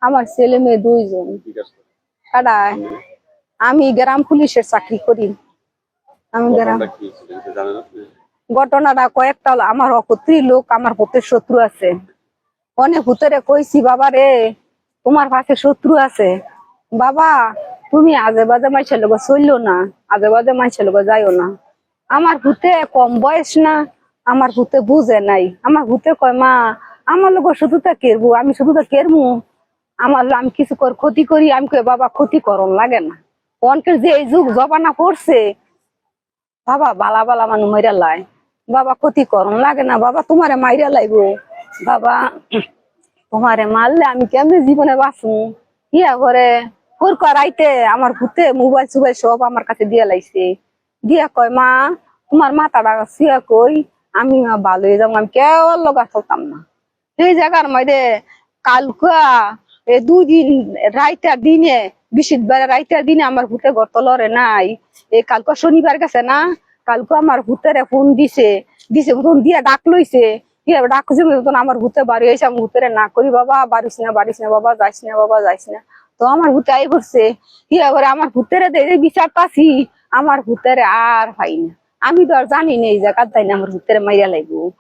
আমার ছেলে মেয়ে 2 জন। কাটায় আমি গ্রাম পুলিশের চাকরি করি। আমি গ্রাম ঘটনাটা কয়েকটা হলো, আমার অপত্রী লোক আমার ভূতের শত্রু আছে। অনেক ভূতেরে কইছি বাবা রে তোমার পাশে শত্রু আছে, বাবা তুমি আজে বাজে মাইছের লোক চললো না, আজে বাজে মাইছের লোক যাইও না। আমার ভূতে কম বয়স না, আমার ভূতে বুঝে নাই। আমার ভূতে কয় মা আমার লোক শুধু তা কেরবো, আমি শুধু তা কেরমু, আমি কিছু ক্ষতি করি। আমি কই বাবা ক্ষতি করন লাগে না, অনকের যে এই যুগ জবানা পড়ছে বাবা বালা বালা মানুষ মাইরা লাই, বাবা ক্ষতি করন লাগে না, বাবা তোমারে মাইরা লাইবো, বাবা তোমারে মারলে আমি কেমনে জীবনে বাঁচু। ইয়া করে রাইতে আমার ভূতে মোবাইল সুবাইল সব আমার কাছে দিয়ে লাইছে। দিয়া কয় মা তোমার মাথাটা শুয়া কই, আমি ভালো হয়ে যাবো, আমি কেউ লগা চলতাম না। সেই জায়গার মধ্যে কালকা 2 দিন রাইতার দিনে, বৃহস্পতিবার রাইতার দিনে আমার ভূতে ঘর তলরে নাই। এই কালকা শনিবার গেছে না, কালকে আমার ভূতের ফোন দিছে ফোন দিয়া ডাক লইছে। ডাক আমার ভূতে বাড়ি হয়েছে, আমি ভূতের না করি বাবা বাড়িস না বাবা, যাইস না বাবা যাইস না। তো আমার ভূতে আই করছে করে আমার ভূতের বিচার পাচ্ছি, আমার ভূতের আর হয় না। আমি তো আর জানি না এই জায়গার তাই না আমার ভূতের মাইরা লাগবো।